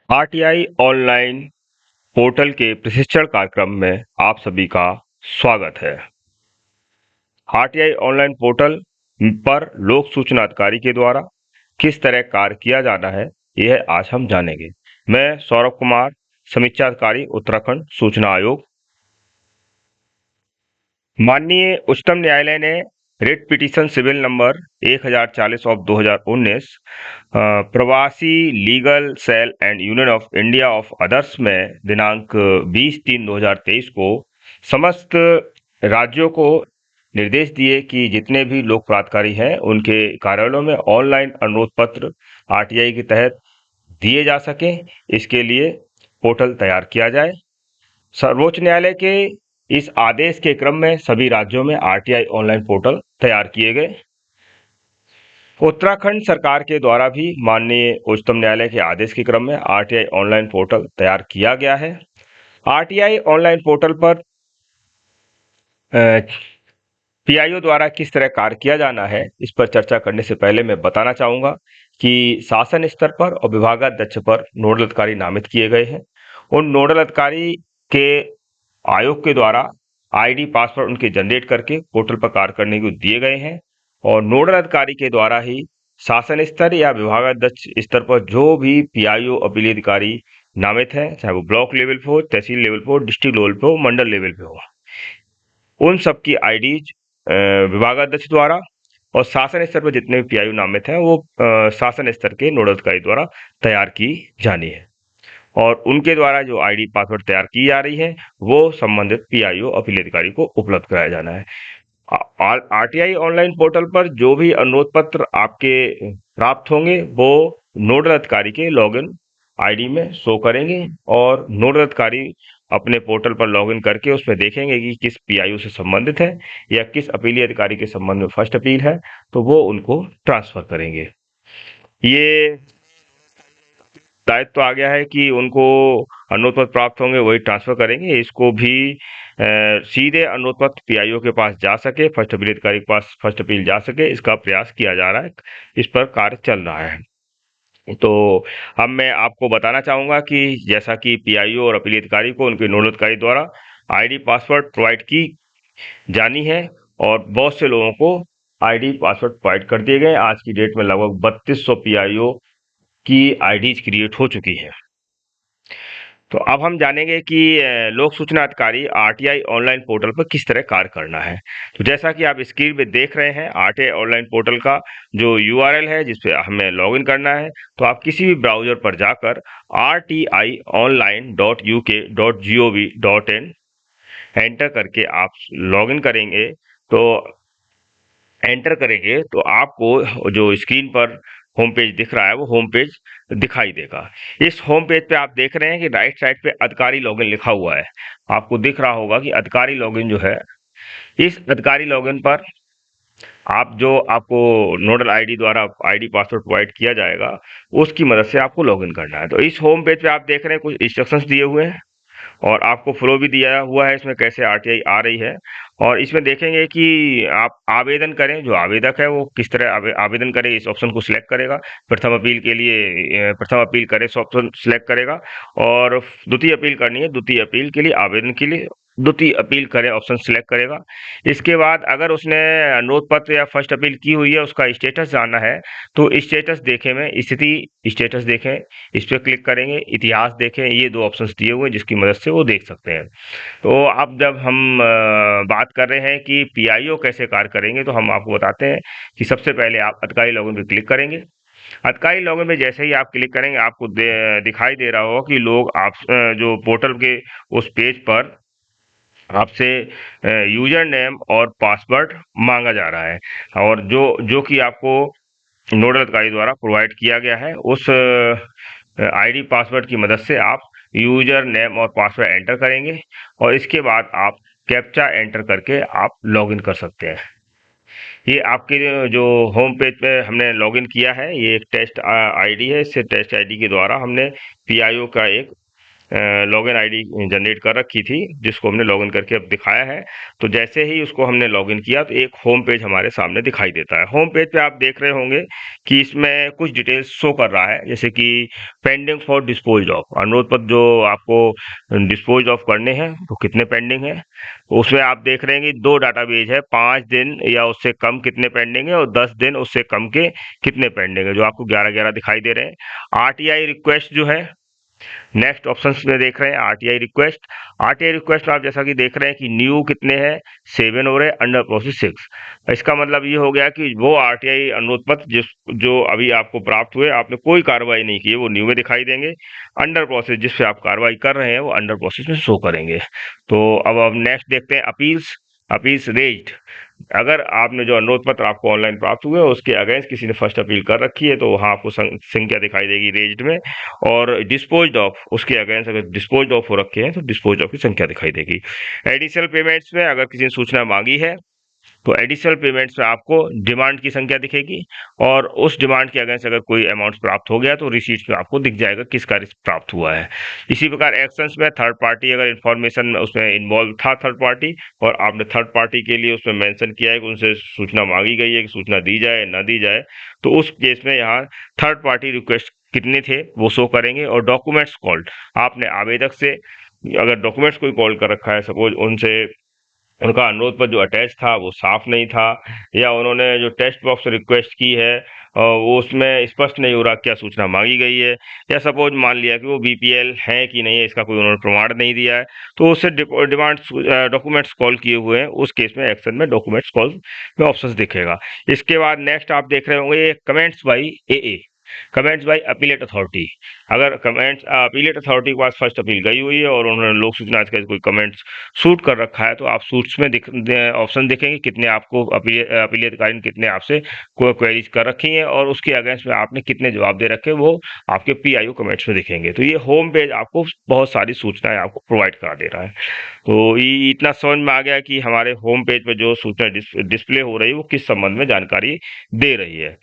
RTI online portal के प्रशिक्षण कार्यक्रम में आप सभी का स्वागत है। आरटीआई ऑनलाइन पोर्टल पर लोक सूचना अधिकारी के द्वारा किस तरह कार्य किया जाना है, यह आज हम जानेंगे। मैं सौरभ कुमार, समीक्षा अधिकारी, उत्तराखंड सूचना आयोग। माननीय उच्चतम न्यायालय ने writ petition civil number 1040 of 2019 Pravasi Legal Cell and Union of India of others में दिनांक 20/3/2023 को समस्त राज्यों को निर्देश दिए कि जितने भी लोक प्राधिकारी हैं उनके कार्यालयों में ऑनलाइन अनुरोध पत्र आरटीआई के तहत दिए जा सकें, इसके लिए पोर्टल तैयार किया जाए। सर्वोच्च न्यायालय के इस आदेश के क्रम में सभी राज्यों में आरटीआई ऑनलाइन पोर्टल तैयार किए गए। उत्तराखंड सरकार के द्वारा भी माननीय उच्चतम न्यायालय के आदेश के क्रम में आरटीआई ऑनलाइन पोर्टल तैयार किया गया है। आरटीआई ऑनलाइन पोर्टल पर पीआईओ द्वारा किस तरह कार्य किया जाना है, इस पर चर्चा करने से पहले मैं बताना चाहूंगा कि शासन स्तर पर और विभागाध्यक्ष पर नोडल अधिकारी नामित किए गए हैं। उन नोडल अधिकारी के आयोग के द्वारा आईडी पासवर्ड उनके जनरेट करके पोर्टल पर कार्य करने को दिए गए हैं और नोडल अधिकारी के द्वारा ही शासन स्तर या विभागाध्यक्ष स्तर पर जो भी पीआईओ अपील अधिकारी नामित है, चाहे वो ब्लॉक लेवल पे हो, तहसील लेवल पे हो, डिस्ट्रिक्ट लेवल पे हो, मंडल लेवल पे हो, उन सबकी आईडीज विभागाध्यक्ष द्वारा और शासन स्तर पर जितने भी पीआईओ नामित हैं वो शासन स्तर के नोडल अधिकारी द्वारा तैयार की जानी है और उनके द्वारा जो आईडी पासवर्ड तैयार की जा रही है वो संबंधित पीआईओ अपील अधिकारी को उपलब्ध कराया जाना है। आरटीआई ऑनलाइन पोर्टल पर जो भी अनुरोध पत्र आपके प्राप्त होंगे वो नोडल अधिकारी के लॉगिन आईडी में शो करेंगे और नोडल अधिकारी अपने पोर्टल पर लॉगिन करके उसमें देखेंगे कि किस पीआईओ से संबंधित है या किस अपीली अधिकारी के संबंध में फर्स्ट अपील है, तो वो उनको ट्रांसफर करेंगे। ये दायित्व तो आ गया है कि उनको अनुरोध पत्र प्राप्त होंगे वही ट्रांसफर करेंगे। इसको भी सीधे अनुरोध पत्र पीआईओ के पास जा सके, फर्स्ट अपील अधिकारी के पास फर्स्ट अपील जा सके, इसका प्रयास किया जा रहा है। इस पर कार्य चल रहा है। तो अब मैं आपको बताना चाहूंगा कि जैसा कि पीआईओ और अपील अधिकारी को उनके नोडल अधिकारी द्वारा आईडी पासवर्ड प्रोवाइड की जानी है और बहुत से लोगों को आईडी पासवर्ड प्रोवाइड कर दिए गए। आज की डेट में लगभग 3200 पीआईओ की आईडीज क्रिएट हो चुकी है। तो अब हम जानेंगे कि लोक सूचना अधिकारी आरटीआई ऑनलाइन पोर्टल पर किस तरह कार्य करना है। तो जैसा कि आप स्क्रीन पे देख रहे हैं, आरटीआई ऑनलाइन पोर्टल का जो यूआरएल है जिस पे हमें लॉगिन करना है, तो आप किसी भी ब्राउजर पर जाकर rtionline.uk.gov.in एंटर करके आप लॉगिन करेंगे। तो एंटर करेंगे तो आपको जो स्क्रीन पर होम पेज दिख रहा है वो होम पेज दिखाई देगा। इस होम पेज पे आप देख रहे हैं कि राइट साइड पे अधिकारी लॉगिन लिखा हुआ है। आपको दिख रहा होगा कि अधिकारी लॉगिन जो है, इस अधिकारी लॉगिन पर आप जो आपको नोडल आईडी द्वारा आईडी पासवर्ड प्रोवाइड किया जाएगा उसकी मदद से आपको लॉगिन करना है। तो इस होम पेज पे आप देख रहे हैं कुछ इंस्ट्रक्शंस दिए हुए हैं और आपको फ्लो भी दिया हुआ है इसमें कैसे आरटीआई आ रही है। और इसमें देखेंगे कि आप आवेदन करें, जो आवेदक है वो किस तरह आवेदन करे, इस ऑप्शन को सिलेक्ट करेगा। प्रथम अपील के लिए प्रथम अपील करे इस ऑप्शन सिलेक्ट करेगा और द्वितीय अपील करनी है, द्वितीय अपील के लिए आवेदन के लिए द्वितीय अपील करे ऑप्शन सिलेक्ट करेगा। इसके बाद अगर उसने अनुरोध पत्र या फर्स्ट अपील की हुई है उसका स्टेटस जानना है तो स्टेटस देखें में स्थिति स्टेटस देखें, इस पर क्लिक करेंगे। इतिहास देखें, ये दो ऑप्शंस दिए हुए हैं जिसकी मदद से वो देख सकते हैं। तो अब जब हम बात कर रहे हैं कि पीआईओ कैसे कार्य करेंगे तो हम आपको बताते हैं कि सबसे पहले आप अधिकारी लॉगिन पर क्लिक करेंगे। अधिकारी लॉगिन में जैसे ही आप क्लिक करेंगे आपको दिखाई दे रहा होगा कि लोग आप जो पोर्टल के उस पेज पर आपसे यूजर नेम और पासवर्ड मांगा जा रहा है और जो कि आपको नोडल अधिकारी द्वारा प्रोवाइड किया गया है उस आईडी पासवर्ड की मदद से आप यूजर नेम और पासवर्ड एंटर करेंगे और इसके बाद आप कैप्चा एंटर करके आप लॉगिन कर सकते हैं। ये आपके जो होम पेज पे हमने लॉगिन किया है ये एक टेस्ट आईडी है। इस टेस्ट आईडी के द्वारा हमने पीआईओ का एक लॉगिन आईडी जनरेट कर रखी थी, जिसको हमने लॉगिन करके अब दिखाया है। तो जैसे ही उसको हमने लॉगिन किया तो एक होम पेज हमारे सामने दिखाई देता है। होम पेज पे आप देख रहे होंगे कि इसमें कुछ डिटेल्स शो कर रहा है, जैसे कि पेंडिंग फॉर डिस्पोज ऑफ, अनुरोध पत्र जो आपको डिस्पोज ऑफ करने हैं तो कितने पेंडिंग है। उसमें आप देख रहे हैं कि 2 डाटाबेस है, 5 दिन या उससे कम कितने पेंडिंग है, और 10 दिन उससे कम के कितने पेंडिंग है, जो आपको 11-11 दिखाई दे रहे हैं। आरटीआई रिक्वेस्ट जो है, नेक्स्ट ऑप्शन में देख रहे हैं आरटीआई रिक्वेस्ट। आरटीआई रिक्वेस्ट में आप जैसा कि देख रहे हैं कि न्यू कितने हैं, 7 हो रहे, अंडर प्रोसेस 6। इसका मतलब ये हो गया कि वो आरटीआई अनुरोध पत्र जो अभी आपको प्राप्त हुए, आपने कोई कार्रवाई नहीं की है, वो न्यू में दिखाई देंगे। अंडर प्रोसेस जिस पे आप कार्रवाई कर रहे हैं वो अंडर प्रोसेस में शो करेंगे। तो अब नेक्स्ट देखते हैं अपील्स। अपील्स रेज्ड, अगर आपने जो अनुरोध पत्र आपको ऑनलाइन प्राप्त हुए उसके अगेंस्ट किसी ने फर्स्ट अपील कर रखी है तो वहां आपको संख्या दिखाई देगी रेज्ड में। और डिस्पोज्ड ऑफ, उसके अगेंस्ट अगर डिस्पोज्ड ऑफ हो रखे हैं तो डिस्पोज्ड ऑफ की संख्या दिखाई देगी। एडिशनल पेमेंट्स में अगर किसी ने सूचना मांगी है तो एडिशनल पेमेंट्स में आपको डिमांड की संख्या दिखेगी, और उस डिमांड के अगेंस्ट अगर कोई अमाउंट प्राप्त हो गया तो रिसीट्स में आपको दिख जाएगा किस कार्य प्राप्त हुआ है। इसी प्रकार एक्शंस में थर्ड पार्टी अगर इंफॉर्मेशन उसमें इन्वॉल्व था, थर्ड पार्टी, और आपने थर्ड पार्टी के लिए उसमें मेंशन किया है कि उनसे सूचना मांगी गई है कि सूचना दी जाए न दी जाए, तो उस केस में यहाँ थर्ड पार्टी रिक्वेस्ट कितने थे वो शो करेंगे। और डॉक्यूमेंट्स कॉल्ड, आपने आवेदक से अगर डॉक्यूमेंट्स कोई कॉल कर रखा है, सपोज उनसे उनका अनुरोध पत्र जो अटैच था वो साफ नहीं था, या उन्होंने जो टेक्स्ट बॉक्स रिक्वेस्ट की है वो उसमें स्पष्ट नहीं हो रहा क्या सूचना मांगी गई है, या सपोज मान लिया कि वो बीपीएल है कि नहीं है इसका कोई उन्होंने प्रमाण नहीं दिया है, तो उससे डिमांड डॉक्यूमेंट्स कॉल किए हुए हैं, उस केस में एक्शन में डॉक्यूमेंट्स कॉल में ऑप्शन दिखेगा। इसके बाद नेक्स्ट आप देख रहे होंगे comments by A, comments by appellate authority. अगर कमेंट्स अपीलेट अथॉरिटी के पास फर्स्ट अपील गई हुई है और उन्होंने लोक सूचना अधिकारी कोई कमेंट्स सूट कर रखा है, तो आप सूट्स में ऑप्शन देखेंगे कितने आपको अपील अधिकारी ने कितने आपसे क्वेरीज कर रखी हैं, और उसके अगेंस्ट में आपने कितने जवाब दे रखे, वो आपके पीआईओ कमेंट्स में दिखेंगे। तो ये होम पेज आपको बहुत सारी सूचनाएं आपको प्रोवाइड करा दे रहा है। तो ये इतना समझ में आ गया कि हमारे होम पेज पे जो सूचना डिस्प्ले हो रही है वो किस संबंध में जानकारी दे रही है।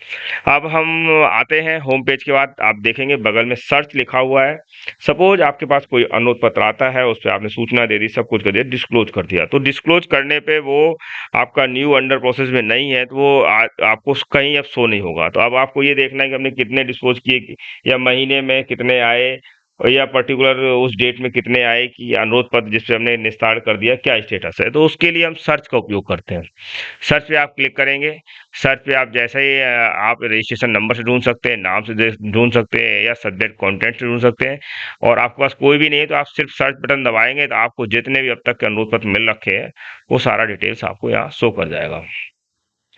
अब हम आते हैं होम पेज के बाद, आप देखेंगे बगल में सर्च लिखा हुआ है। सपोज आपके पास कोई अनुरोध पत्र आता है, उस पर आपने सूचना दे दी, सब कुछ कर दिया, डिस्क्लोज कर दिया, तो डिस्क्लोज करने पे वो आपका न्यू अंडर प्रोसेस में नहीं है, तो वो आपको कहीं अब शो नहीं होगा। तो अब आपको ये देखना है कि हमने कितने डिस्पोज किए, या महीने में कितने आए, और या पर्टिकुलर उस डेट में कितने आए, कि अनुरोध पत्र जिसपे हमने निस्तार कर दिया क्या स्टेटस है। तो उसके लिए हम सर्च का उपयोग करते हैं। सर्च पे आप क्लिक करेंगे। सर्च पे आप जैसे ही आप रजिस्ट्रेशन नंबर से ढूंढ सकते हैं, नाम से ढूंढ सकते हैं, या सब्जेक्ट कंटेंट से ढूंढ सकते हैं। और आपके पास कोई भी नहीं है तो आप सिर्फ सर्च बटन दबाएंगे तो आपको जितने भी अब तक के अनुरोध पत्र मिल रखे हैं वो सारा डिटेल्स आपको यहाँ शो कर जाएगा।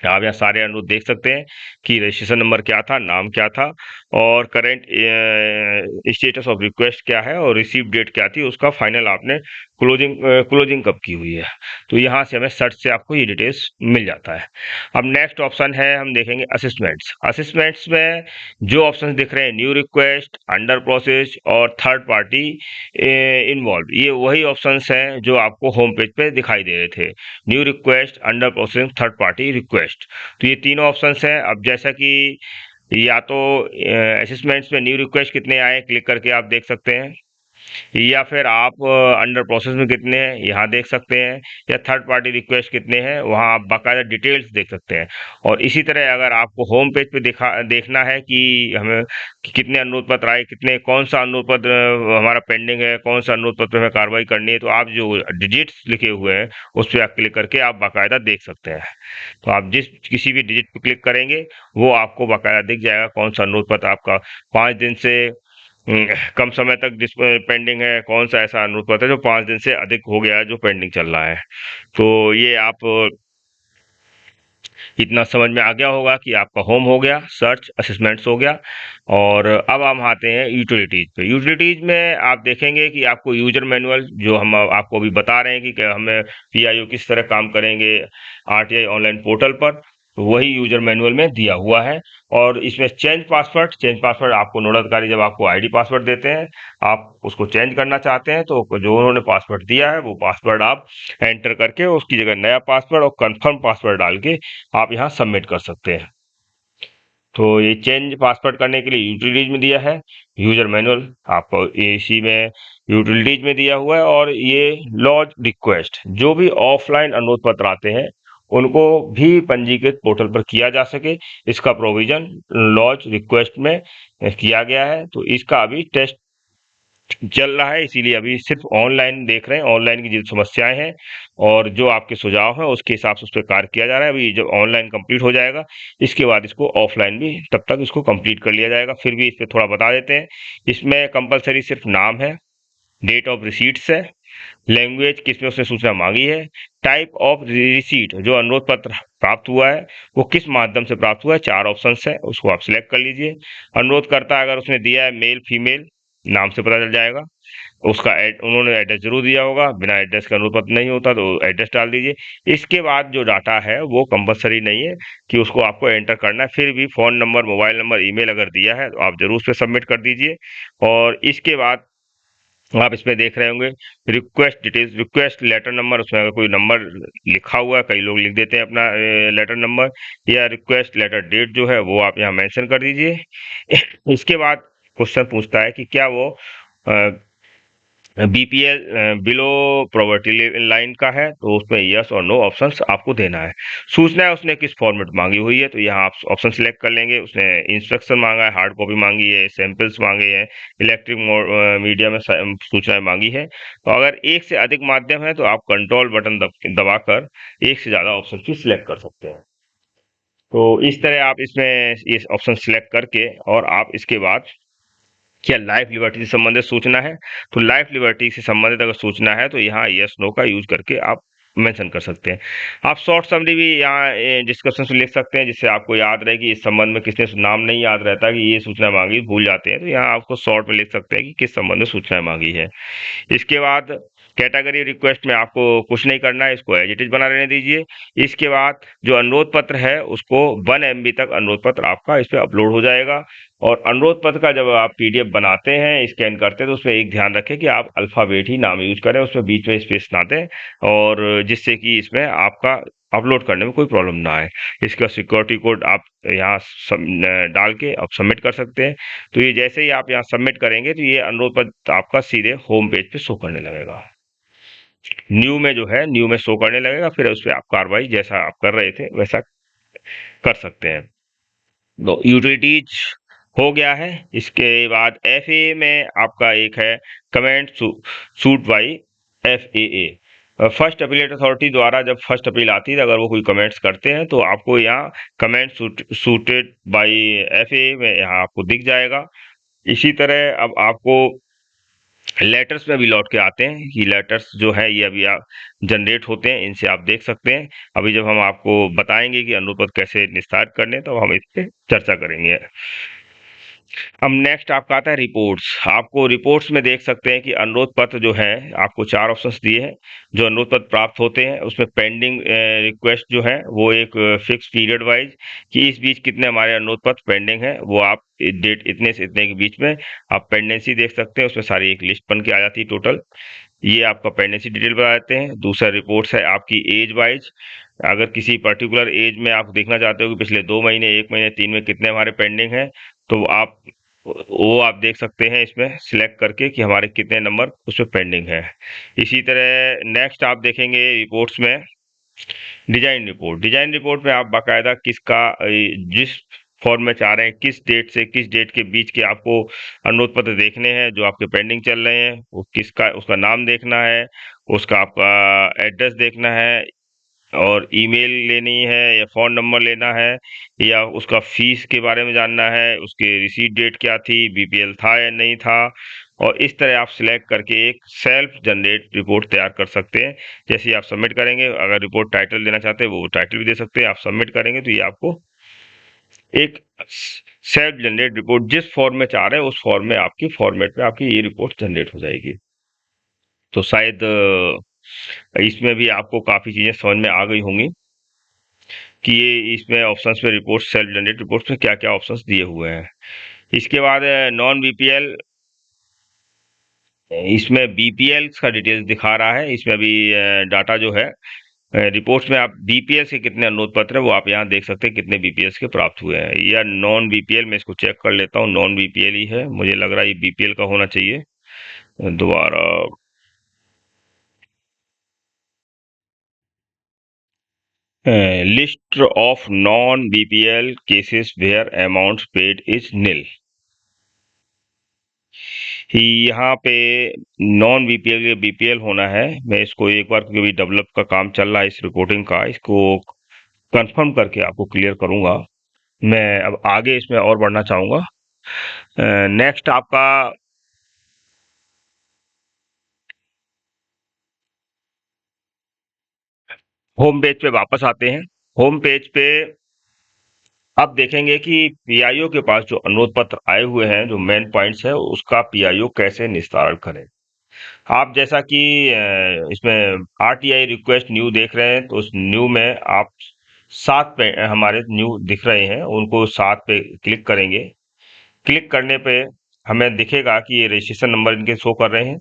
आप यहाँ सारे अनुरोध देख सकते हैं कि रजिस्ट्रेशन नंबर क्या था, नाम क्या था, और करेंट स्टेटस ऑफ रिक्वेस्ट क्या है, और रिसीव डेट क्या थी, उसका फाइनल आपने क्लोजिंग कब की हुई है। तो यहाँ से हमें सर्च से आपको ये डिटेल्स मिल जाता है। अब नेक्स्ट ऑप्शन है, हम देखेंगे असेसमेंट्स। असेसमेंट्स में जो ऑप्शन दिख रहे हैं, न्यू रिक्वेस्ट, अंडर प्रोसेस और थर्ड पार्टी इन्वॉल्व, ये वही ऑप्शंस हैं जो आपको होम पेज पे दिखाई दे रहे थे। New request, under processing, third party request, तो ये तीनों ऑप्शंस हैं। अब जैसा कि या तो असेसमेंट्स में न्यू रिक्वेस्ट कितने आए क्लिक करके आप देख सकते हैं, या फिर आप अंडर प्रोसेस में कितने हैं यहाँ देख सकते हैं, या थर्ड पार्टी रिक्वेस्ट कितने हैं वहाँ आप बाकायदा डिटेल्स देख सकते हैं। और इसी तरह अगर आपको होम पेज पे देखना है कि हमें कि कितने अनुरोध पत्र आए, कितने, कौन सा अनुरोध पत्र हमारा पेंडिंग है, कौन सा अनुरोध पत्र में कार्रवाई करनी है, तो आप जो डिजिट्स लिखे हुए हैं उस पर आप क्लिक करके आप बाकायदा देख सकते हैं। तो आप जिस किसी भी डिजिट पे क्लिक करेंगे वो आपको बाकायदा दिख जाएगा कौन सा अनुरोध पत्र आपका 5 दिन से कम समय तक पेंडिंग है, कौन सा ऐसा अनुरोध पत्र है जो 5 दिन से अधिक हो गया है जो पेंडिंग चल रहा है। तो ये आप इतना समझ में आ गया होगा कि आपका होम हो गया, सर्च, असेसमेंट्स हो गया। और अब हम आते हैं यूटिलिटीज पे। यूटिलिटीज में आप देखेंगे कि आपको यूजर मैनुअल जो हम आपको अभी बता रहे हैं कि हमें पीआईओ किस तरह काम करेंगे आरटीआई ऑनलाइन पोर्टल पर, तो वही यूजर मैनुअल में दिया हुआ है। और इसमें चेंज पासवर्ड आपको नोडल अधिकारी जब आपको आईडी पासवर्ड देते हैं, आप उसको चेंज करना चाहते हैं तो जो उन्होंने पासवर्ड दिया है वो पासवर्ड आप एंटर करके उसकी जगह नया पासवर्ड और कंफर्म पासवर्ड डाल के आप यहाँ सबमिट कर सकते हैं। तो ये चेंज पासवर्ड करने के लिए यूटिलिटीज में दिया है, यूजर मैनुअल आपको इसी में यूटिलिटीज में दिया हुआ है। और ये लॉज रिक्वेस्ट, जो भी ऑफलाइन अनुरोध पत्र आते हैं उनको भी पंजीकृत पोर्टल पर किया जा सके, इसका प्रोविजन लॉज रिक्वेस्ट में किया गया है। तो इसका अभी टेस्ट चल रहा है, इसीलिए अभी सिर्फ ऑनलाइन देख रहे हैं, ऑनलाइन की जो समस्याएं हैं और जो आपके सुझाव हैं उसके हिसाब से उस पर कार्य किया जा रहा है। अभी जब ऑनलाइन कंप्लीट हो जाएगा इसके बाद इसको ऑफलाइन भी तब तक इसको कंप्लीट कर लिया जाएगा। फिर भी इस पे थोड़ा बता देते हैं। इसमें कंपलसरी सिर्फ नाम है, डेट ऑफ रिसीट्स है, लैंग्वेज किसमें उसने सूचना मांगी है, टाइप ऑफ रिसीट जो अनुरोध पत्र प्राप्त हुआ है वो किस माध्यम से प्राप्त हुआ है, 4 ऑप्शंस है, उसको आप सिलेक्ट कर लीजिए। अनुरोध करता अगर उसने दिया है मेल फीमेल, नाम से पता चल जाएगा। उसका उन्होंने एड्रेस जरूर दिया होगा, बिना एड्रेस का अनुरोध पत्र नहीं होता तो एड्रेस डाल दीजिए। इसके बाद जो डाटा है वो कंपलसरी नहीं है कि उसको आपको एंटर करना है, फिर भी phone number, mobile number, email अगर दिया है तो आप जरूर उस पर सबमिट कर दीजिए। और इसके बाद आप इसमें देख रहे होंगे request details, request letter number, उसमें अगर कोई नंबर लिखा हुआ है, कई लोग लिख देते हैं अपना लेटर नंबर, या रिक्वेस्ट लेटर डेट जो है वो आप यहाँ मेंशन कर दीजिए। इसके बाद क्वेश्चन पूछता है कि क्या वो बीपीएल बिलो पॉवर्टी लाइन का है, तो उसमें यस और नो ऑप्शंस आपको देना है। सूचना है उसने किस फॉर्मेट मांगी हुई है, तो यहाँ आप ऑप्शन सिलेक्ट कर लेंगे। उसने इंस्ट्रक्शन मांगा है, हार्ड कॉपी मांगी है, सैंपल्स मांगे हैं, इलेक्ट्रिक मीडिया में सूचनाएं मांगी है। तो अगर एक से अधिक माध्यम है तो आप कंट्रोल बटन दबाकर एक से ज्यादा ऑप्शन भी सिलेक्ट कर सकते हैं। तो इस तरह आप इसमें ये ऑप्शन सिलेक्ट करके और आप इसके बाद क्या लाइफ लिबर्टी से संबंधित सूचना है, तो लाइफ लिबर्टी से संबंधित अगर सूचना है तो यहाँ यस नो का यूज करके आप मेंशन कर सकते हैं। आप शॉर्ट समरी भी यहाँ डिस्कशन से लिख सकते हैं, जिससे आपको याद रहे कि इस संबंध में किसने नाम नहीं याद रहता कि ये सूचना मांगी, भूल जाते हैं, तो यहाँ आपको शॉर्ट में लिख सकते हैं कि किस संबंध में सूचना मांगी है। इसके बाद कैटेगरी रिक्वेस्ट में आपको कुछ नहीं करना है, इसको एज इट इज बना रहने दीजिए। इसके बाद जो अनुरोध पत्र है उसको 1 MB तक अनुरोध पत्र आपका इस पे अपलोड हो जाएगा। और अनुरोध पत्र का जब आप पीडीएफ बनाते हैं, स्कैन करते हैं, तो उसमें एक ध्यान रखें कि आप अल्फाबेट ही नाम यूज करें, उसमें बीच में स्पेस ना दें, और जिससे कि इसमें आपका अपलोड करने में कोई प्रॉब्लम ना आए। इसका सिक्योरिटी कोड आप यहाँ डाल के आप सबमिट कर सकते हैं। तो ये जैसे ही आप यहाँ सबमिट करेंगे तो ये अनुरोध पत्र आपका सीधे होम पेज पे शो करने लगेगा, न्यू में जो है न्यू में शो करने लगेगा। फिर उस पर आप कार्रवाई जैसा आप कर रहे थे वैसा कर सकते हैं। तो यूटिलिटीज हो गया है। इसके बाद एफए में आपका एक है comment suit by FAA. First appellate authority द्वारा जब फर्स्ट अपील आती है, अगर वो कोई कमेंट्स करते हैं तो आपको यहाँ कमेंट सूटेड बाई एफए में यहाँ आपको दिख जाएगा। इसी तरह अब आपको लेटर्स में भी लौट के आते हैं कि लेटर्स जो है ये अभी आप जनरेट होते हैं, इनसे आप देख सकते हैं। अभी जब हम आपको बताएंगे कि अनुरोध पत्र कैसे निस्तारित करने, तो हम इस पे चर्चा करेंगे। अब नेक्स्ट आपका आता है रिपोर्ट्स। आपको रिपोर्ट्स में देख सकते हैं कि अनुरोध पत्र जो है आपको 4 ऑप्शंस दिए हैं। जो अनुरोध पत्र प्राप्त होते हैं उसमें पेंडिंग रिक्वेस्ट जो है वो एक फिक्स पीरियड वाइज कि इस बीच कितने हमारे अनुरोध पत्र पेंडिंग है, वो आप डेट इतने से इतने के बीच में आप पेंडेंसी देख सकते हैं। उसमें सारी एक लिस्ट बन के आ जाती है टोटल, ये आपका पेंडेंसी डिटेल बता देते हैं। दूसरा रिपोर्ट्स है आपकी एज वाइज, अगर किसी पर्टिकुलर एज में आप देखना चाहते हो कि पिछले 2 महीने, 1 महीने, 3 में कितने हमारे पेंडिंग है, तो आप वो आप देख सकते हैं इसमें सिलेक्ट करके कि हमारे कितने नंबर उसमें पेंडिंग है। इसी तरह नेक्स्ट आप देखेंगे रिपोर्ट्स में डिजाइन रिपोर्ट। डिजाइन रिपोर्ट में आप बाकायदा किसका जिस फॉर्म में चाह रहे हैं, किस डेट से किस डेट के बीच के आपको अनुरोध पत्र देखने हैं जो आपके पेंडिंग चल रहे हैं, वो किसका, उसका नाम देखना है, उसका आपका एड्रेस देखना है, और ईमेल लेनी है या फ़ोन नंबर लेना है, या उसका फीस के बारे में जानना है, उसकी रिसीट डेट क्या थी, बीपीएल था या नहीं था। और इस तरह आप सिलेक्ट करके एक सेल्फ जनरेट रिपोर्ट तैयार कर सकते हैं। जैसे ही आप सबमिट करेंगे, अगर रिपोर्ट टाइटल देना चाहते हैं वो टाइटल भी दे सकते हैं। आप सबमिट करेंगे तो ये आपको एक सेल्फ जनरेट रिपोर्ट जिस फॉर्म में चाह रहे हैं उस फॉर्म में आपकी फॉर्मेट में आपकी ये रिपोर्ट जनरेट हो जाएगी। तो शायद इसमें भी आपको काफ़ी चीज़ें समझ में आ गई होंगी कि ये इसमें ऑप्शंस में रिपोर्ट, सेल्फ जनरेट रिपोर्ट्स में क्या क्या ऑप्शंस दिए हुए हैं। इसके बाद नॉन बीपीएल, इसमें बीपीएल का डिटेल्स दिखा रहा है। इसमें अभी डाटा जो है रिपोर्ट्स में आप बीपीएस के कितने अनुरोध पत्र है वो आप यहाँ देख सकते हैं, कितने बीपीएस के प्राप्त हुए हैं। या नॉन बीपीएल, मैं इसको चेक कर लेता हूँ, नॉन बीपीएल ही है, मुझे लग रहा है ये बीपीएल का होना चाहिए। दोबारा list of non BPL cases where amount paid is nil. यहाँ पे नॉन बीपीएल के बीपीएल होना है। मैं इसको एक बार, क्योंकि डेवलप का काम चल रहा है इस रिपोर्टिंग का, इसको कंफर्म करके आपको क्लियर करूंगा। मैं अब आगे इसमें और बढ़ना चाहूंगा। नेक्स्ट आपका होम पेज पे वापस आते हैं। होम पेज पे अब देखेंगे कि पीआईओ के पास जो अनुरोध पत्र आए हुए हैं, जो मेन पॉइंट्स है, उसका पीआईओ कैसे निस्तारण करें। आप जैसा कि इसमें आरटीआई रिक्वेस्ट न्यू देख रहे हैं, तो उस न्यू में आप 7 पे हमारे न्यू दिख रहे हैं, उनको 7 पे क्लिक करेंगे। क्लिक करने पे हमें दिखेगा कि ये रजिस्ट्रेशन नंबर इनके शो कर रहे हैं,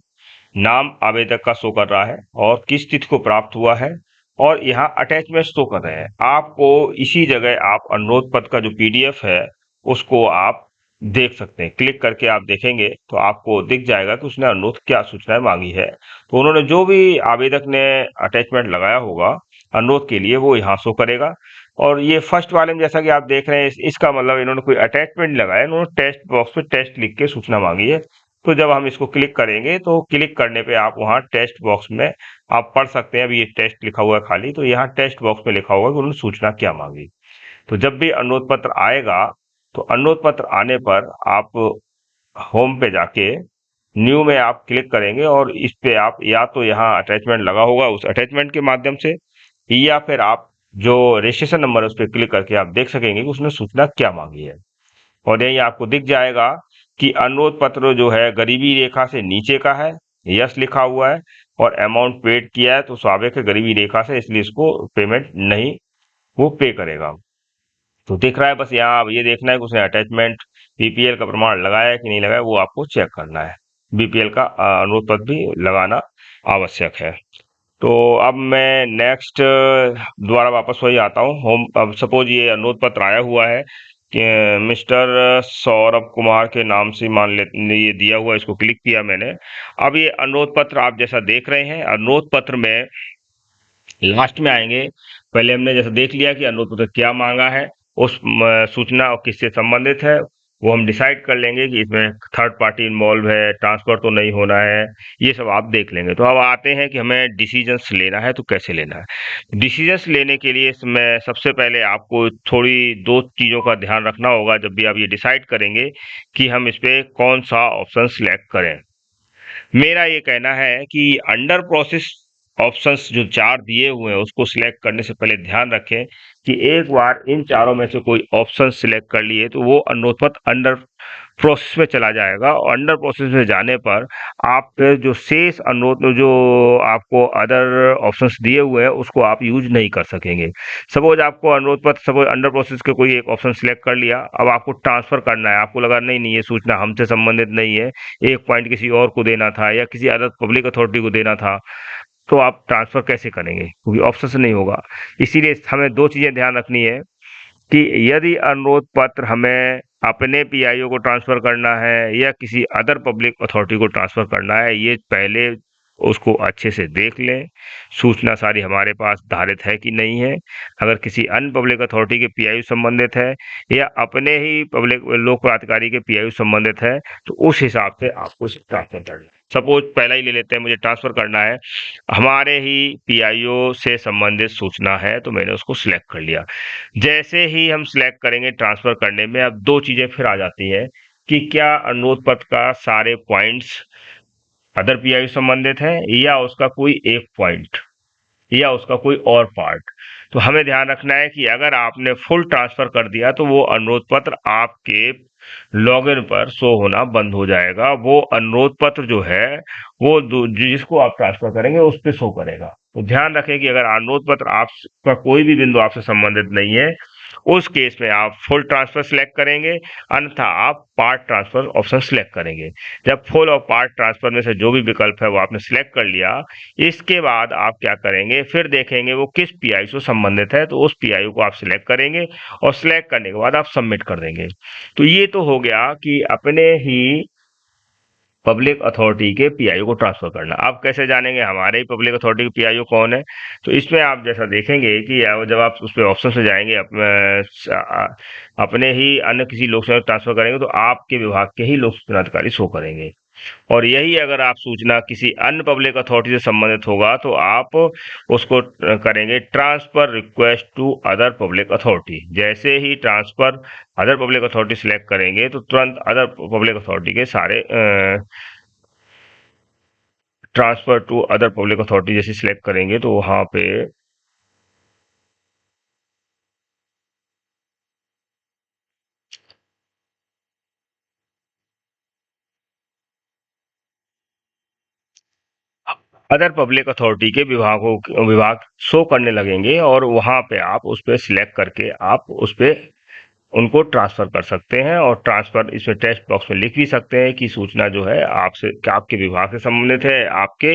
नाम आवेदक का शो कर रहा है और किस तिथि को प्राप्त हुआ है, और यहाँ अटैचमेंट शो कर रहे हैं। आपको इसी जगह आप अनुरोध पत्र का जो पीडीएफ है उसको आप देख सकते हैं। क्लिक करके आप देखेंगे तो आपको दिख जाएगा कि उसने अनुरोध क्या सूचनाएं मांगी है। तो उन्होंने जो भी आवेदक ने अटैचमेंट लगाया होगा अनुरोध के लिए, वो यहाँ शो करेगा। और ये फर्स्ट वाले में जैसा कि आप देख रहे हैं, इसका मतलब इन्होंने कोई अटैचमेंट नहीं लगाया, इन्होंने टेस्ट बॉक्स पे टेस्ट लिख के सूचना मांगी है। तो जब हम इसको क्लिक करेंगे तो क्लिक करने पे आप वहाँ टेस्ट बॉक्स में आप पढ़ सकते हैं। अभी ये टेस्ट लिखा हुआ है खाली, तो यहाँ टेस्ट बॉक्स में लिखा होगा कि उन्होंने सूचना क्या मांगी। तो जब भी अनुरोध पत्र आएगा, तो अनुरोध पत्र आने पर आप होम पे जाके न्यू में आप क्लिक करेंगे और इस पे आप या तो यहाँ अटैचमेंट लगा होगा, उस अटैचमेंट के माध्यम से, या फिर आप जो रजिस्ट्रेशन नंबर है उस पर क्लिक करके आप देख सकेंगे कि उसने सूचना क्या मांगी है। और यही आपको दिख जाएगा कि अनुरोध पत्र जो है गरीबी रेखा से नीचे का है, यस लिखा हुआ है, और अमाउंट पेड किया है तो स्वाभाविक है गरीबी रेखा से, इसलिए इसको पेमेंट नहीं वो पे करेगा। तो दिख रहा है, बस यहाँ अब ये देखना है कि उसने अटैचमेंट बीपीएल का प्रमाण लगाया है कि नहीं लगाया, वो आपको चेक करना है। बीपीएल का अनुरोध पत्र भी लगाना आवश्यक है। तो अब मैं नेक्स्ट दोबारा वापस वही आता हूँ होम। अब सपोज ये अनुरोध पत्र आया हुआ है कि मिस्टर सौरभ कुमार के नाम से मान ले, ये दिया हुआ, इसको क्लिक किया मैंने। अब ये अनुरोध पत्र आप जैसा देख रहे हैं, अनुरोध पत्र में लास्ट में आएंगे। पहले हमने जैसा देख लिया कि अनुरोध पत्र क्या मांगा है, उस सूचना और किससे संबंधित है, वो हम डिसाइड कर लेंगे कि इसमें थर्ड पार्टी इन्वॉल्व है, ट्रांसफर तो नहीं होना है, ये सब आप देख लेंगे। तो अब आते हैं कि हमें डिसीजंस लेना है तो कैसे लेना है। डिसीजंस लेने के लिए इसमें सबसे पहले आपको थोड़ी 2 चीज़ों का ध्यान रखना होगा जब भी आप ये डिसाइड करेंगे कि हम इस पे कौन सा ऑप्शन सिलेक्ट करें। मेरा ये कहना है कि अंडर प्रोसेस ऑप्शंस जो 4 दिए हुए हैं उसको सिलेक्ट करने से पहले ध्यान रखें कि एक बार इन चारों में से कोई ऑप्शन सिलेक्ट कर लिए तो वो अनुरोध पत्र अंडर प्रोसेस में चला जाएगा, और अंडर प्रोसेस में जाने पर आप फिर जो शेष अनुरोध जो आपको अदर ऑप्शंस दिए हुए हैं उसको आप यूज नहीं कर सकेंगे। सपोज आपको अनुरोध पत्र सपोज अंडर प्रोसेस के कोई एक ऑप्शन सिलेक्ट कर लिया, अब आपको ट्रांसफर करना है, आपको लगा नहीं नहीं ये सूचना हमसे संबंधित नहीं है, एक पॉइंट किसी और को देना था या किसी अदर पब्लिक अथॉरिटी को देना था, तो आप ट्रांसफर कैसे करेंगे क्योंकि ऑप्शन से नहीं होगा। इसीलिए हमें 2 चीजें ध्यान रखनी है कि यदि अनुरोध पत्र हमें अपने पीआईओ को ट्रांसफर करना है या किसी अदर पब्लिक अथॉरिटी को ट्रांसफर करना है, ये पहले उसको अच्छे से देख लें, सूचना सारी हमारे पास धारित है कि नहीं है। अगर किसी अन्य पब्लिक अथॉरिटी के पीआईओ संबंधित है या अपने ही पब्लिक लोक प्राधिकारी के पीआईओ संबंधित है, तो उस हिसाब से आपको इसे ट्रांसफर करना है। सपोज पहला ही ले लेते हैं, मुझे ट्रांसफर करना है, हमारे ही पीआईओ से संबंधित सूचना है, तो मैंने उसको सिलेक्ट कर लिया। जैसे ही हम सिलेक्ट करेंगे ट्रांसफर करने में, अब 2 चीजें फिर आ जाती है कि क्या अनुरोध पत्र का सारे पॉइंट्स अदर पीआईओ संबंधित है या उसका कोई एक पॉइंट या उसका कोई और पार्ट। तो हमें ध्यान रखना है कि अगर आपने फुल ट्रांसफर कर दिया तो वो अनुरोध पत्र आपके लॉगिन पर शो होना बंद हो जाएगा। वो अनुरोध पत्र जो है वो जिसको आप ट्रांसफर करेंगे उस पर शो करेगा। तो ध्यान रखें कि अगर अनुरोध पत्र आपका कोई भी बिंदु आपसे संबंधित नहीं है उस केस में आप फुल ट्रांसफर सिलेक्ट करेंगे, अन्यथा आप पार्ट ट्रांसफर ऑप्शन सिलेक्ट करेंगे। जब फुल और पार्ट ट्रांसफर में से जो भी विकल्प है वो आपने सिलेक्ट कर लिया, इसके बाद आप क्या करेंगे, फिर देखेंगे वो किस पीआई से संबंधित है, तो उस पीआई को आप सिलेक्ट करेंगे और सिलेक्ट करने के बाद आप सबमिट कर देंगे। तो ये तो हो गया कि अपने ही पब्लिक अथॉरिटी के पीआईओ को ट्रांसफर करना। आप कैसे जानेंगे हमारे ही पब्लिक अथॉरिटी के पीआईओ कौन है? तो इसमें आप जैसा देखेंगे कि जब आप उस पे ऑप्शन से जाएंगे अपने ही अन्य किसी लोक सेवक ट्रांसफर करेंगे तो आपके विभाग के ही लोक सूचना अधिकारी शो करेंगे। और यही अगर आप सूचना किसी अन्य पब्लिक अथॉरिटी से संबंधित होगा तो आप उसको करेंगे transfer request to other public authority. जैसे ही transfer other public authority select करेंगे तो तुरंत अदर पब्लिक अथॉरिटी के सारे transfer to other public authority जैसे सिलेक्ट करेंगे तो वहां पे अदर पब्लिक अथॉरिटी के विभाग शो करने लगेंगे और वहां पे आप उस पर सिलेक्ट करके आप उस पे उनको ट्रांसफर कर सकते हैं। और ट्रांसफर इसमें टेक्स्ट बॉक्स में लिख भी सकते हैं कि सूचना जो है आपसे आपके विभाग से संबंधित है, आपके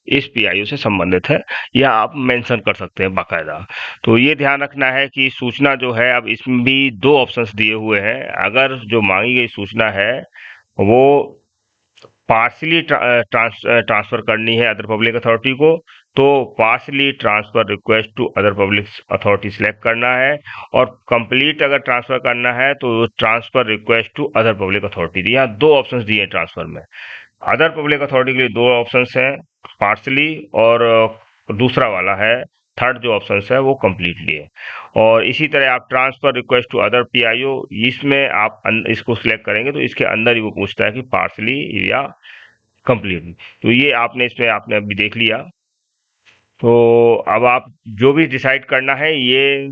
इस पीआईओ से संबंधित है, या आप मेंशन कर सकते हैं बाकायदा। तो ये ध्यान रखना है कि सूचना जो है, अब इसमें भी दो ऑप्शंस दिए हुए हैं। अगर जो मांगी गई सूचना है वो पार्सली ट्रांसफर करनी है अदर पब्लिक अथॉरिटी को, तो partially transfer request to other public authority select करना है। और कंप्लीट अगर ट्रांसफर करना है तो transfer request to other public authority. यहाँ दो ऑप्शंस दिए हैं ट्रांसफर में। अदर पब्लिक अथॉरिटी के लिए दो ऑप्शंस हैं, पार्सली और दूसरा वाला है थर्ड जो ऑप्शन है वो कम्प्लीटली है। और इसी तरह आप transfer request to other PIO, इसमें आप इसको सिलेक्ट करेंगे तो इसके अंदर ही वो पूछता है कि पार्सली या कंप्लीटली। तो ये आपने इसमें आपने अभी देख लिया। तो अब आप जो भी डिसाइड करना है ये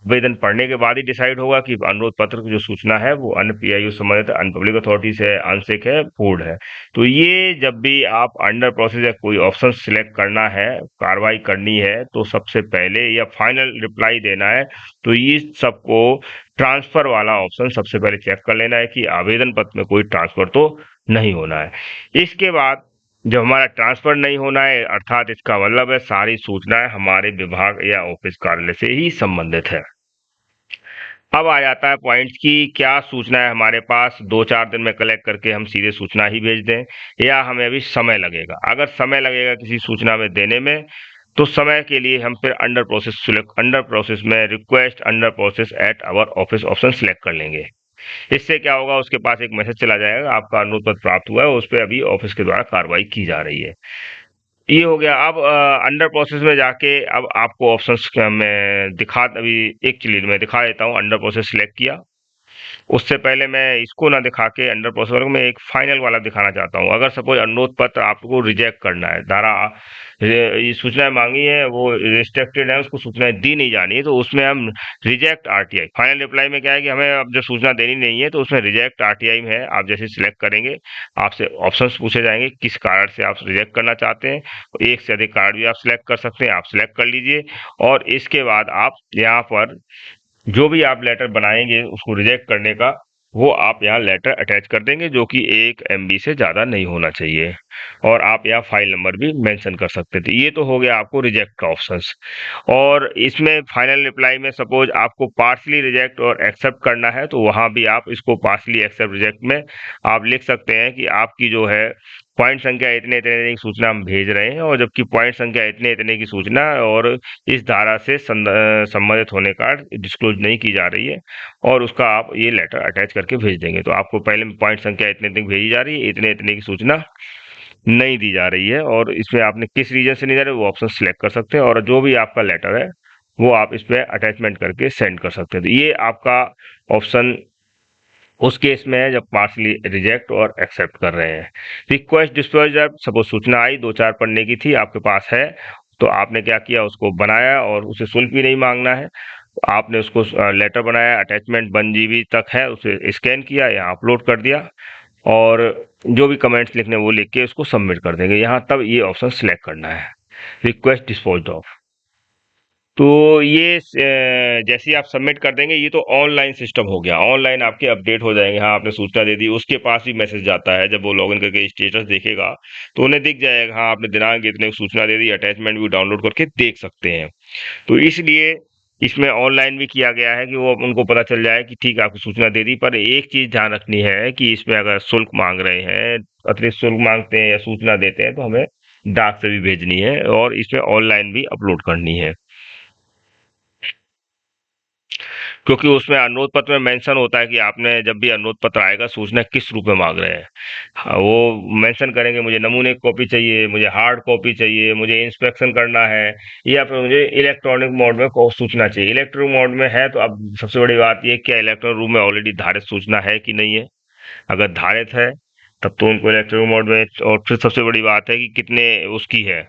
आवेदन पढ़ने के बाद ही डिसाइड होगा कि अनुरोध पत्र की जो सूचना है वो अन्य पीआईओ संबंधित अन्य पब्लिक अथॉरिटी से आंशिक है, पूर्ण है। तो ये जब भी आप अंडर प्रोसेस या कोई ऑप्शन सिलेक्ट करना है, कार्रवाई करनी है, तो सबसे पहले या फाइनल रिप्लाई देना है तो ये सबको ट्रांसफर वाला ऑप्शन सबसे पहले चेक कर लेना है कि आवेदन पत्र में कोई ट्रांसफर तो नहीं होना है। इसके बाद जब हमारा ट्रांसफर नहीं होना है, अर्थात इसका मतलब है सारी सूचनाएं हमारे विभाग या ऑफिस कार्यालय से ही संबंधित है। अब आ जाता है पॉइंट कि क्या सूचनाएं हमारे पास 2-4 दिन में कलेक्ट करके हम सीधे सूचना ही भेज दें, या हमें अभी समय लगेगा। अगर समय लगेगा किसी सूचना में देने में, तो समय के लिए हम फिर अंडर प्रोसेस में request under process at our office option select कर लेंगे। इससे क्या होगा, उसके पास एक मैसेज चला जाएगा, आपका अनुरोध पत्र प्राप्त हुआ है, उस पर अभी ऑफिस के द्वारा कार्रवाई की जा रही है। ये हो गया। अब अंडर प्रोसेस में जाके अब आपको ऑप्शंस मैं अभी एक चीज मैं दिखा देता हूँ। अंडर प्रोसेस सिलेक्ट किया, उससे पहले मैं इसको ना दिखा के अंडर प्रोसेस वाले को मैं एक फाइनल वाला दिखाना चाहता हूँ। अगर सपोज अनुरोध पत्र आपको रिजेक्ट करना है, ये सूचनाएं मांगी है वो रिस्ट्रिक्टेड है, उसको सूचनाएं दी नहीं जानी है, तो उसमें हम रिजेक्ट आरटीआई फाइनल रिप्लाई में क्या है कि हमें अब जो सूचना देनी नहीं है तो उसमें रिजेक्ट आरटीआई में है। आप जैसे सिलेक्ट करेंगे आपसे ऑप्शंस पूछे जाएंगे किस कारण से आप रिजेक्ट करना चाहते हैं। एक से अधिक कारण भी आप सिलेक्ट कर सकते हैं, आप सिलेक्ट कर लीजिए। और इसके बाद आप यहाँ पर जो भी आप लेटर बनाएंगे उसको रिजेक्ट करने का, वो आप यहाँ लेटर अटैच कर देंगे, जो कि 1 MB से ज़्यादा नहीं होना चाहिए। और आप यहाँ फाइल नंबर भी मेंशन कर सकते थे। ये तो हो गया आपको रिजेक्ट का ऑप्शंस। और इसमें फाइनल रिप्लाई में सपोज आपको पार्सली रिजेक्ट और एक्सेप्ट करना है, तो वहाँ भी आप इसको पार्सली एक्सेप्ट रिजेक्ट में आप लिख सकते हैं कि आपकी जो है पॉइंट संख्या इतने इतने की सूचना हम भेज रहे हैं, और जबकि पॉइंट संख्या इतने इतने की सूचना और इस धारा से संबंधित होने का डिस्क्लोज नहीं की जा रही है, और उसका आप ये लेटर अटैच करके भेज देंगे। तो आपको पहले पॉइंट संख्या इतने इतने की भेजी जा रही है, इतने इतने की सूचना नहीं दी जा रही है, और इसमें आपने किस रीजन से नहीं जा रहे वो ऑप्शन सिलेक्ट कर सकते हैं, और जो भी आपका लेटर है वो आप इस पे अटैचमेंट करके सेंड कर सकते हैं। तो ये आपका ऑप्शन उस केस में है जब पार्सली रिजेक्ट और एक्सेप्ट कर रहे हैं। रिक्वेस्ट डिस्क्लोजर, सपोज सूचना आई 2-4 पन्ने की थी, आपके पास है, तो आपने क्या किया, उसको बनाया और उसे शुल्क भी नहीं मांगना है, तो आपने उसको लेटर बनाया, अटैचमेंट 1 GB तक है, उसे स्कैन किया या अपलोड कर दिया, और जो भी कमेंट्स लिखने वो लिख के उसको सबमिट कर देंगे। यहाँ तब ये ऑप्शन सिलेक्ट करना है, रिक्वेस्ट डिस्पोज ऑफ। तो ये जैसे ही आप सबमिट कर देंगे, ये तो ऑनलाइन सिस्टम हो गया, ऑनलाइन आपके अपडेट हो जाएंगे। हाँ, आपने सूचना दे दी, उसके पास भी मैसेज जाता है। जब वो लॉगिन करके स्टेटस देखेगा तो उन्हें दिख जाएगा, हाँ आपने दिनांक इतने को सूचना दे दी, अटैचमेंट भी डाउनलोड करके देख सकते हैं। तो इसलिए इसमें ऑनलाइन भी किया गया है कि वो उनको पता चल जाए कि ठीक है आपको सूचना दे दी। पर एक चीज ध्यान रखनी है कि इसमें अगर शुल्क मांग रहे हैं, अतिरिक्त शुल्क मांगते हैं या सूचना देते हैं, तो हमें डाक से भी भेजनी है और इसमें ऑनलाइन भी अपलोड करनी है। क्योंकि उसमें अनुरोध पत्र में मेंशन होता है कि आपने जब भी अनुरोध पत्र आएगा सूचना किस रूप में मांग रहे हैं। हाँ, वो मेंशन करेंगे मुझे नमूने की कॉपी चाहिए, मुझे हार्ड कॉपी चाहिए, मुझे इंस्पेक्शन करना है, या फिर मुझे इलेक्ट्रॉनिक मोड में सूचना चाहिए। इलेक्ट्रॉनिक मोड में है तो अब सबसे बड़ी बात यह क्या इलेक्ट्रॉनिक रूप में ऑलरेडी धारित सूचना है कि नहीं है। अगर धारित है तब तो उनको इलेक्ट्रॉनिक मोड में। और फिर सबसे बड़ी बात है कि कितने उसकी है,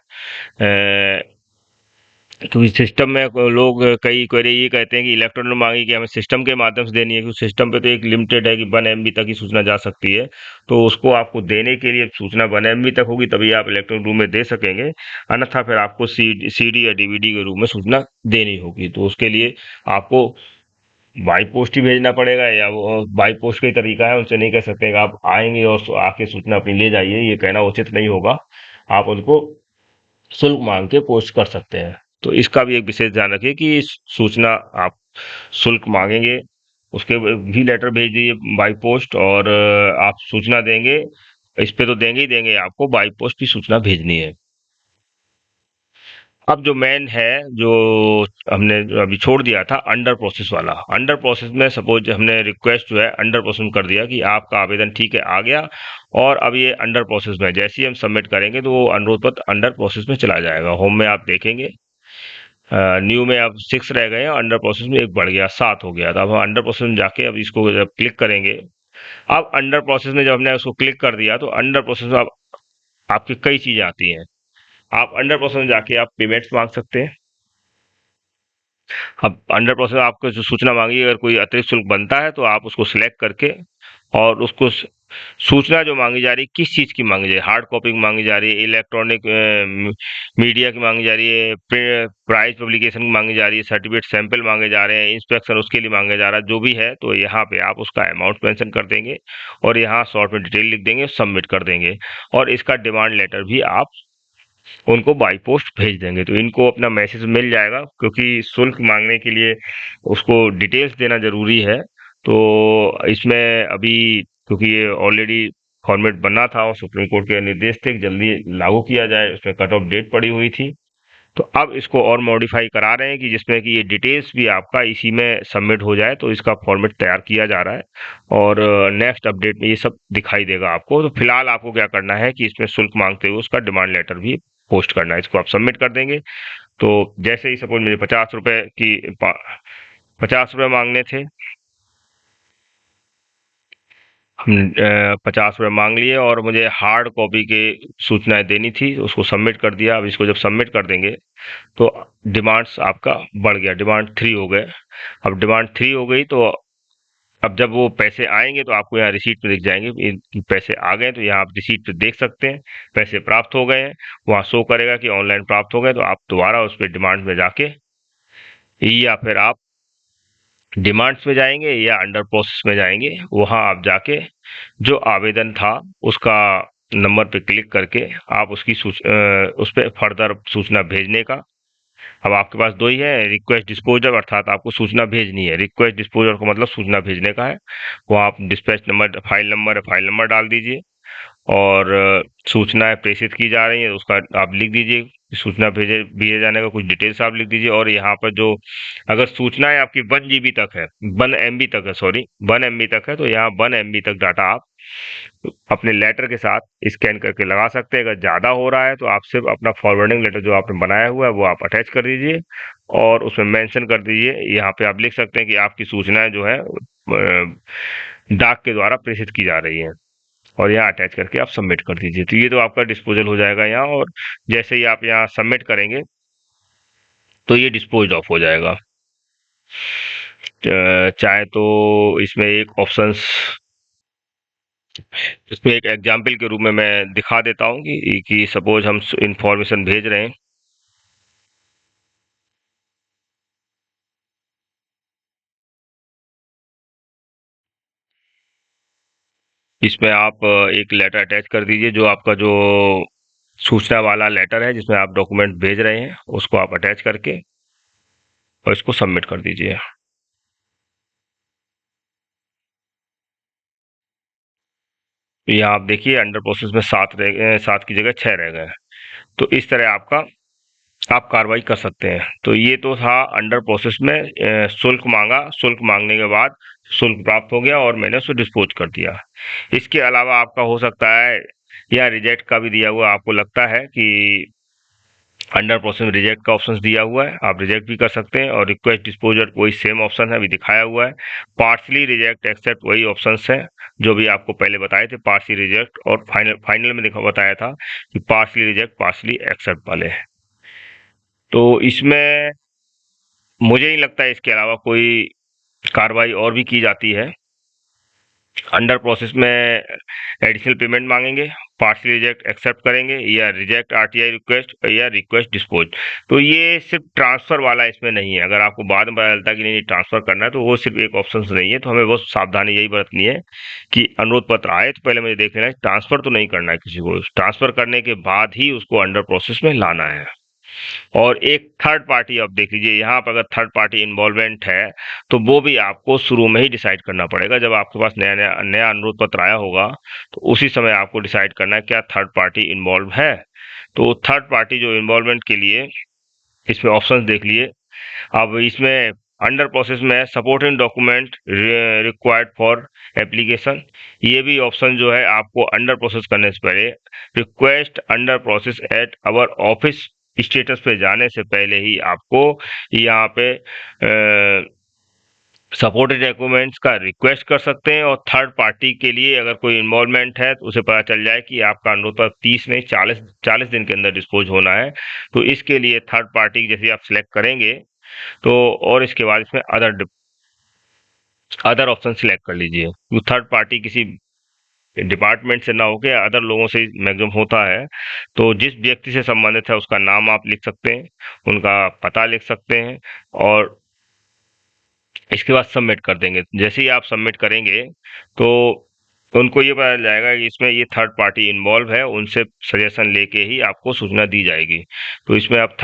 क्योंकि सिस्टम में लोग कई क्वेरी ये कहते हैं कि इलेक्ट्रॉनिक मांगी कि हमें सिस्टम के माध्यम से देनी है, क्योंकि सिस्टम पे तो एक लिमिटेड है कि 1 MB तक ही सूचना जा सकती है। तो उसको आपको देने के लिए सूचना 1 MB तक होगी तभी आप इलेक्ट्रॉनिक रूप में दे सकेंगे, अन्यथा फिर आपको CD या DVD के रूप में सूचना देनी होगी। तो उसके लिए आपको बाई पोस्ट ही भेजना पड़ेगा, या वो बाई पोस्ट का ही तरीका है, उनसे नहीं कह सकते कि आप आएंगे और आके सूचना अपनी ले जाइए, ये कहना उचित नहीं होगा। आप उनको शुल्क मांग के पोस्ट कर सकते हैं। तो इसका भी एक विशेष ध्यान रखिए कि सूचना आप शुल्क मांगेंगे उसके भी लेटर भेज दीजिए बाई पोस्ट, और आप सूचना देंगे इस पे तो देंगे ही देंगे, आपको बाई पोस्ट भी सूचना भेजनी है। अब जो मेन है, जो हमने अभी छोड़ दिया था अंडर प्रोसेस वाला, अंडर प्रोसेस में सपोज हमने रिक्वेस्ट जो है अंडर प्रोसेस में कर दिया कि आपका आवेदन ठीक है आ गया, और अब ये अंडर प्रोसेस में जैसे ही हम सबमिट करेंगे तो वो अनुरोध पत्र अंडर प्रोसेस में चला जाएगा। होम में आप देखेंगे न्यू में अब 6 रह गए हैं, अंडर प्रोसेस में एक बढ़ गया 7 हो गया था। अब हम अंडर प्रोसेस में जाके अब इसको जब क्लिक करेंगे, अब अंडर प्रोसेस में जब हमने उसको क्लिक कर दिया तो अंडर प्रोसेस में अब आपकी कई चीजें आती हैं। आप अंडर प्रोसेस में जाके आप पेमेंट्स मांग सकते हैं। अब अंडर प्रोसेस आपको जो सूचना मांगी, अगर कोई अतिरिक्त शुल्क बनता है तो आप उसको सिलेक्ट करके और उसको सूचना जो मांगी जा रही है किस चीज की मांगी जा रही है, हार्ड कॉपी की मांगी जा रही है, इलेक्ट्रॉनिक मीडिया की मांगी जा रही है, प्राइज पब्लिकेशन की मांगी जा रही है, सर्टिफिकेट सैंपल मांगे जा रहे हैं, इंस्पेक्शन उसके लिए मांगे जा रहा है, जो भी है तो यहाँ पे आप उसका अमाउंट मेंशन कर देंगे और यहाँ शॉर्ट में डिटेल लिख देंगे, सबमिट कर देंगे, और इसका डिमांड लेटर भी आप उनको बाई पोस्ट भेज देंगे। तो इनको अपना मैसेज मिल जाएगा, क्योंकि शुल्क मांगने के लिए उसको डिटेल्स देना जरूरी है। तो इसमें अभी क्योंकि ये ऑलरेडी फॉर्मेट बना था और सुप्रीम कोर्ट के निर्देश थे कि जल्दी लागू किया जाए, उसमें कट ऑफ डेट पड़ी हुई थी, तो अब इसको और मॉडिफाई करा रहे हैं कि जिसमें कि ये डिटेल्स भी आपका इसी में सबमिट हो जाए। तो इसका फॉर्मेट तैयार किया जा रहा है और नेक्स्ट अपडेट में ये सब दिखाई देगा आपको। तो फिलहाल आपको क्या करना है कि इसमें शुल्क मांगते हुए उसका डिमांड लेटर भी पोस्ट करना है, इसको आप सबमिट कर देंगे। तो जैसे ही सपोज मुझे 50 रुपए की 50 रुपए मांगने थे, हम 50 रुपए मांग लिए और मुझे हार्ड कॉपी के सूचनाएं देनी थी, उसको सबमिट कर दिया। अब इसको जब सबमिट कर देंगे तो डिमांड्स आपका बढ़ गया, डिमांड 3 हो गए। अब डिमांड 3 हो गई तो अब जब वो पैसे आएंगे तो आपको यहाँ रिसीट पे दिख जाएंगे कि पैसे आ गए, तो यहाँ आप रिसीट पे देख सकते हैं पैसे प्राप्त हो गए हैं, वहाँ शो करेगा कि ऑनलाइन प्राप्त हो गए। तो आप दोबारा उस पर डिमांड में जाके, या फिर आप डिमांड्स में जाएंगे या अंडर प्रोसेस में जाएंगे, वहाँ आप जाके जो आवेदन था उसका नंबर पे क्लिक करके आप उस पर फर्दर सूचना भेजने का। अब आपके पास दो ही है, रिक्वेस्ट डिस्पोजर अर्थात आपको सूचना भेजनी है, रिक्वेस्ट डिस्पोजर का मतलब सूचना भेजने का है। वो आप डिस्पैच नंबर, फाइल नंबर डाल दीजिए और सूचनाएं प्रेषित की जा रही है उसका आप लिख दीजिए, सूचना भेजे जाने का कुछ डिटेल्स आप लिख दीजिए। और यहाँ पर जो अगर सूचनाएं आपकी 1 GB तक है, 1 MB तक है, सॉरी 1 MB तक है, तो यहाँ 1 MB तक डाटा आप अपने लेटर के साथ स्कैन करके लगा सकते हैं। अगर ज़्यादा हो रहा है तो आप सिर्फ अपना फॉरवर्डिंग लेटर जो आपने बनाया हुआ है वो आप अटैच कर दीजिए और उसमें मेंशन कर दीजिए। यहाँ पे आप लिख सकते हैं कि आपकी सूचनाएं जो है डाक के द्वारा प्रेषित की जा रही हैं, और यहाँ अटैच करके आप सबमिट कर दीजिए। तो ये तो आपका डिस्पोजल हो जाएगा यहाँ, और जैसे ही आप यहाँ सबमिट करेंगे तो ये डिस्पोज ऑफ हो जाएगा। चाहे तो इसमें एक ऑप्शंस, इसमें एक एग्जाम्पल के रूप में मैं दिखा देता हूँ कि सपोज हम इंफॉर्मेशन भेज रहे हैं, इसमें आप एक लेटर अटैच कर दीजिए, जो आपका जो सूचना वाला लेटर है जिसमें आप डॉक्यूमेंट भेज रहे हैं उसको आप अटैच करके और इसको सबमिट कर दीजिए। यहाँ आप देखिए अंडर प्रोसेस में 7 की जगह 6 रह गए हैं। तो इस तरह आपका आप कार्रवाई कर सकते हैं। तो ये तो था अंडर प्रोसेस में शुल्क मांगा, शुल्क मांगने के बाद शुल्क प्राप्त हो गया और मैंने उसको डिस्पोज कर दिया। इसके अलावा आपका हो सकता है या रिजेक्ट का भी दिया हुआ, आपको लगता है कि अंडर प्रोसेस में रिजेक्ट का ऑप्शन दिया हुआ है, आप रिजेक्ट भी कर सकते हैं। और रिक्वेस्ट डिस्पोजर वही सेम ऑप्शन है, अभी दिखाया हुआ है। पार्शली रिजेक्ट एक्सेप्ट वही ऑप्शंस हैं जो भी आपको पहले बताए थे, पार्शली रिजेक्ट और फाइनल फाइनल में देखा बताया था कि पार्शली रिजेक्ट पार्शली एक्सेप्ट वाले हैं। तो इसमें मुझे नहीं लगता है इसके अलावा कोई कार्रवाई और भी की जाती है। अंडर प्रोसेस में एडिशनल पेमेंट मांगेंगे, पार्शली रिजेक्ट एक्सेप्ट करेंगे, या रिजेक्ट आरटीआई रिक्वेस्ट, या रिक्वेस्ट डिस्पोज। तो ये सिर्फ ट्रांसफर वाला इसमें नहीं है। अगर आपको बाद में पता चलता है कि नहीं ट्रांसफर करना है तो वो सिर्फ एक ऑप्शन नहीं है। तो हमें बहुत सावधानी यही बरतनी है कि अनुरोध पत्र आए तो पहले मुझे देख लेना है, ट्रांसफर तो नहीं करना है किसी को। ट्रांसफर करने के बाद ही उसको अंडर प्रोसेस में लाना है। और एक थर्ड पार्टी आप देख लीजिए, यहाँ पर अगर थर्ड पार्टी इन्वॉल्वमेंट है तो वो भी आपको शुरू में ही डिसाइड करना पड़ेगा। जब आपके पास नया नया नया अनुरोध पत्र आया होगा तो उसी समय आपको डिसाइड करना है क्या थर्ड पार्टी इन्वॉल्व है। तो थर्ड पार्टी जो इन्वॉल्वमेंट के लिए इसमें ऑप्शंस देख लिए। अब इसमें अंडर प्रोसेस में supporting document required for application, ये भी ऑप्शन जो है आपको अंडर प्रोसेस करने से पहले request under process at our office status पे जाने से पहले ही आपको यहाँ पे सपोर्टेड डॉक्यूमेंट्स का रिक्वेस्ट कर सकते हैं। और थर्ड पार्टी के लिए अगर कोई इन्वॉल्वमेंट है तो उसे पता चल जाए कि आपका अनुरोध पर 30 नहीं 40 दिन के अंदर डिस्पोज होना है। तो इसके लिए थर्ड पार्टी जैसे आप सिलेक्ट करेंगे तो और इसके बाद इसमें अदर ऑप्शन सिलेक्ट कर लीजिए। तो थर्ड पार्टी किसी डिपार्टमेंट से ना होके अदर लोगों से मैक्सिमम होता है। तो जिस व्यक्ति से संबंधित है उसका नाम आप लिख सकते हैं, उनका पता लिख सकते हैं और इसके बाद सबमिट कर देंगे। जैसे ही आप सबमिट करेंगे तो उनको ये पता चल जाएगा कि इसमें ये थर्ड पार्टी इन्वॉल्व है, उनसे सजेशन लेके ही आपको सूचना दी जाएगी। तो इसमें आप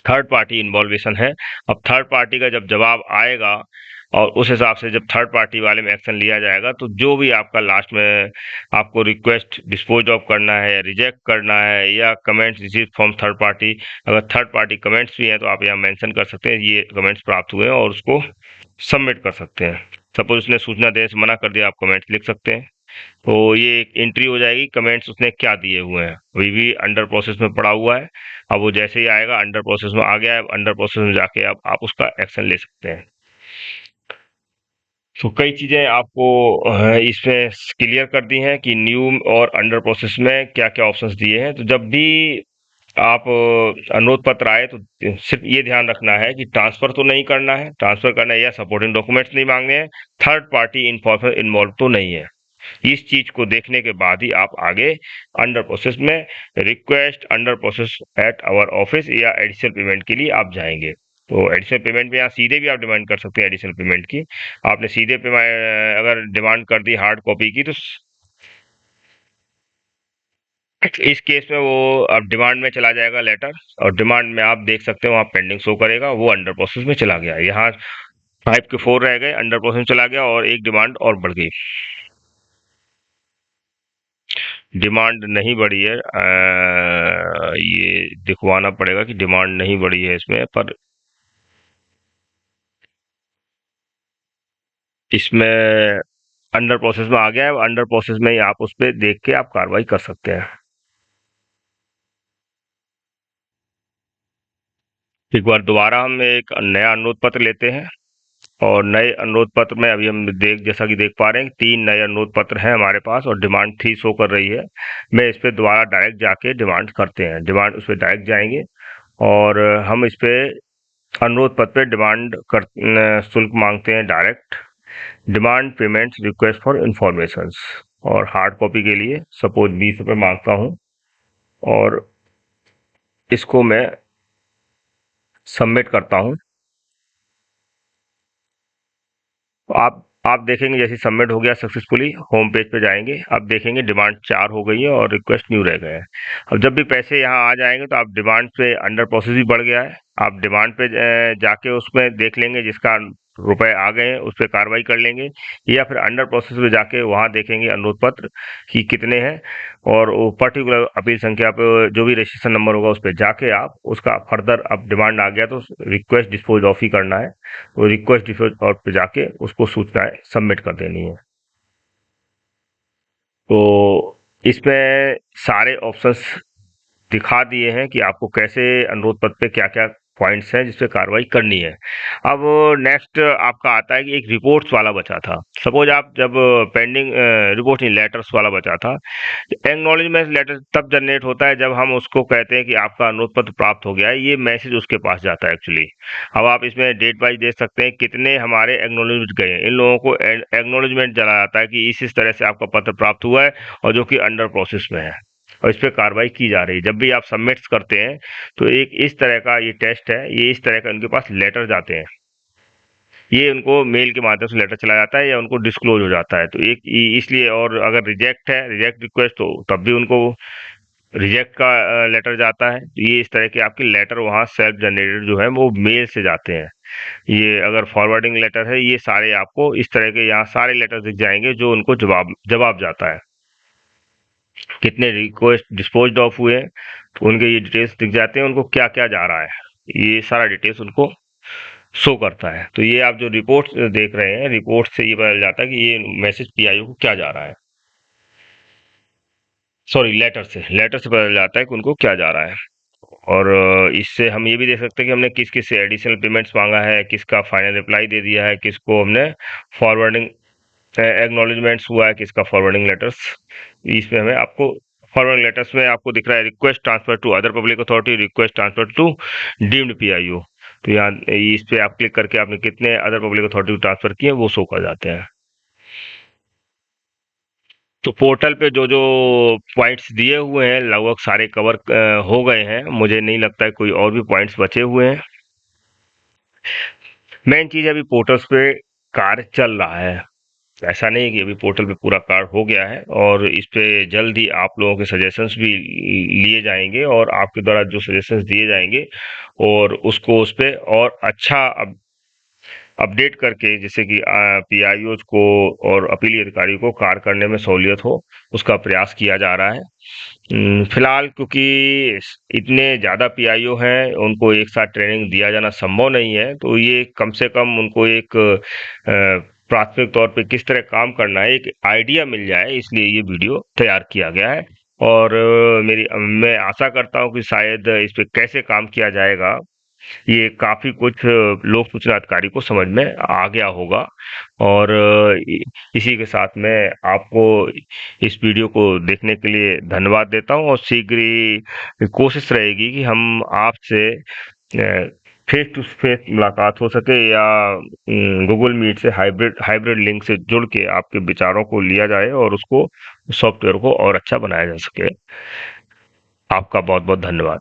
थर्ड पार्टी इन्वॉल्वेशन है। अब थर्ड पार्टी का जब जवाब आएगा और उस हिसाब से जब थर्ड पार्टी वाले में एक्शन लिया जाएगा तो जो भी आपका लास्ट में आपको रिक्वेस्ट डिस्पोज ऑफ करना है या रिजेक्ट करना है या comments receive from third party, अगर थर्ड पार्टी कमेंट्स भी हैं तो आप यहाँ मेंशन कर सकते हैं ये कमेंट्स प्राप्त हुए हैं और उसको सबमिट कर सकते हैं। सपोज उसने सूचना देने से मना कर दिया, आप कमेंट्स लिख सकते हैं। तो ये एक एंट्री हो जाएगी कमेंट्स उसने क्या दिए हुए हैं, अभी भी अंडर प्रोसेस में पड़ा हुआ है। अब वो जैसे ही आएगा अंडर प्रोसेस में आ गया है, अंडर प्रोसेस में जाके अब आप उसका एक्शन ले सकते हैं। तो कई चीजें आपको इसमें क्लियर कर दी हैं कि न्यू और अंडर प्रोसेस में क्या क्या ऑप्शंस दिए हैं। तो जब भी आप अनुरोध पत्र आए तो सिर्फ ये ध्यान रखना है कि ट्रांसफर तो नहीं करना है, ट्रांसफर करना है या सपोर्टिंग डॉक्यूमेंट्स नहीं मांगने हैं, थर्ड पार्टी इन्फॉर्मर इन्वॉल्व तो नहीं है। इस चीज को देखने के बाद ही आप आगे अंडर प्रोसेस में request under process at our office या एडिशनल पेमेंट के लिए आप जाएंगे। तो एडिशनल पेमेंट में यहाँ सीधे भी आप डिमांड कर सकते हैं एडिशनल पेमेंट की। आपने सीधे अगर डिमांड कर दी हार्ड कॉपी की तो इस केस में वो अब डिमांड में चला जाएगा लेटर, और डिमांड में आप देख सकते हो वहाँ पेंडिंग शो करेगा, वो अंडर प्रोसेस में चला गया। यहाँ 5 के 4 रह गए, अंडर प्रोसेस में चला गया और एक डिमांड और बढ़ गई। डिमांड नहीं बढ़ी है, ये दिखवाना पड़ेगा कि डिमांड नहीं बढ़ी है इसमें, पर इसमें अंडर प्रोसेस में आ गया है। अंडर प्रोसेस में ही आप उस पर देख के आप कार्रवाई कर सकते हैं। एक बार दोबारा हम एक नया अनुरोध पत्र लेते हैं और नए अनुरोध पत्र में अभी हम जैसा कि देख पा रहे हैं 3 नए अनुरोध पत्र हैं हमारे पास और डिमांड 3 शो कर रही है। मैं इस पे दोबारा डायरेक्ट जाके डिमांड करते हैं, डिमांड उस पर डायरेक्ट जाएंगे और हम इस पे अनुरोध पत्र पे डिमांड कर शुल्क मांगते हैं direct, demand payment request for information. और हार्ड कॉपी के लिए सपोज 20 रुपये मांगता हूँ और इसको मैं सबमिट करता हूँ। आप आप देखेंगे जैसे सबमिट हो गया सक्सेसफुली, होम पेज पे जाएंगे, अब देखेंगे डिमांड 4 हो गई है और रिक्वेस्ट न्यू रह गए हैं। अब जब भी पैसे यहाँ आ जाएंगे तो आप डिमांड पे अंडर प्रोसेस भी बढ़ गया है, आप डिमांड पे जाके उसमें देख लेंगे, जिसका रुपए आ गए हैं उस पर कार्रवाई कर लेंगे, या फिर अंडर प्रोसेस में जाके वहाँ देखेंगे अनुरोध पत्र कि कितने हैं, और वो पर्टिकुलर अपील संख्या पे जो भी रजिस्ट्रेशन नंबर होगा उस पर जाके आप उसका फर्दर, अब डिमांड आ गया तो रिक्वेस्ट डिस्पोज ऑफ ही करना है, तो रिक्वेस्ट डिस्पोज ऑफ पे जाके उसको सूचनाएं सबमिट कर देनी है। तो इसमें सारे ऑप्शंस दिखा दिए हैं कि आपको कैसे अनुरोध पत्र पे क्या क्या पॉइंट्स हैं जिस पे कार्रवाई करनी है। अब नेक्स्ट आपका आता है कि एक रिपोर्ट्स वाला बचा था। सपोज आप जब पेंडिंग रिपोर्ट नहीं, लेटर्स वाला बचा था। एक्नॉलेजमेंट लेटर तब जनरेट होता है जब हम उसको कहते हैं कि आपका अनुरोध पत्र प्राप्त हो गया है, ये मैसेज उसके पास जाता है एक्चुअली। अब आप इसमें डेट वाइज देख सकते हैं कितने हमारे एक्नॉलेजमेंट गए हैं, इन लोगों को एक्नॉलेजमेंट चला जाता है कि इस तरह से आपका पत्र प्राप्त हुआ है और जो कि अंडर प्रोसेस में है और इस पे कार्रवाई की जा रही है। जब भी आप सबमिट्स करते हैं तो एक इस तरह का ये टेस्ट है, ये इस तरह का उनके पास लेटर जाते हैं, ये उनको मेल के माध्यम से लेटर चला जाता है या उनको डिस्क्लोज हो जाता है। तो एक इसलिए, और अगर रिजेक्ट है, रिजेक्ट रिक्वेस्ट, तो तब भी उनको रिजेक्ट का लेटर जाता है। तो ये इस तरह के आपके लेटर वहाँ सेल्फ जनरेटेड जो है वो मेल से जाते हैं। ये अगर फॉरवर्डिंग लेटर है, ये सारे आपको इस तरह के यहाँ सारे लेटर दिख जाएंगे जो उनको जवाब जवाब जाता है। कितने रिक्वेस्ट डिस्पोज्ड ऑफ हुए, तो उनके ये डिटेल्स दिख जाते हैं, उनको क्या क्या जा रहा है, ये सारा डिटेल्स उनको शो करता है। तो ये आप जो रिपोर्ट देख रहे हैं, रिपोर्ट से ये पता जाता है कि ये मैसेज पीआईओ को क्या जा रहा है। सॉरी, लेटर से पता जाता है कि उनको क्या जा रहा है। और इससे हम ये भी देख सकते हैं कि हमने किस किस से एडिशनल पेमेंट्स मांगा है, किसका फाइनल रिप्लाई दे दिया है, किसको हमने फॉरवर्डिंग एक्नॉलेजमेंट्स हुआ है, किसका फॉरवर्डिंग लेटर्स। इसमें हमें आपको फॉरवर्डिंग लेटर्स में आपको दिख रहा है request transfer to other public authority, request transfer to deemed PIO. तो यहाँ इस पे आप क्लिक करके आपने कितने अदर पब्लिक अथॉरिटी को ट्रांसफर किए वो शो कर जाते हैं। तो पोर्टल पे जो जो पॉइंट्स दिए हुए हैं लगभग सारे कवर हो गए हैं, मुझे नहीं लगता है कोई और भी पॉइंट्स बचे हुए हैं। मेन चीज है अभी पोर्टल्स पे कार्य चल रहा है, ऐसा नहीं है कि अभी पोर्टल पे पूरा कार्य हो गया है, और इस पे जल्द ही आप लोगों के सजेशंस भी लिए जाएंगे और आपके द्वारा जो सजेशंस दिए जाएंगे और उसको उस पे और अच्छा अपडेट करके, जैसे कि पीआईओ को और अपीली अधिकारियों को कार्य करने में सहूलियत हो, उसका प्रयास किया जा रहा है। फिलहाल क्योंकि इतने ज़्यादा पीआईओ हैं, उनको एक साथ ट्रेनिंग दिया जाना संभव नहीं है, तो ये कम से कम उनको एक प्राथमिक तौर पे किस तरह काम करना है एक आइडिया मिल जाए, इसलिए ये वीडियो तैयार किया गया है। और मैं आशा करता हूँ कि शायद इस पे कैसे काम किया जाएगा, ये काफी कुछ लोक सूचना अधिकारी को समझ में आ गया होगा। और इसी के साथ मैं आपको इस वीडियो को देखने के लिए धन्यवाद देता हूँ, और शीघ्र ही कोशिश रहेगी कि हम आपसे फेस टू फेस मुलाकात हो सके, या गूगल मीट से हाइब्रिड हाइब्रिड लिंक से जुड़ के आपके विचारों को लिया जाए और उसको सॉफ्टवेयर को और अच्छा बनाया जा सके। आपका बहुत बहुत धन्यवाद।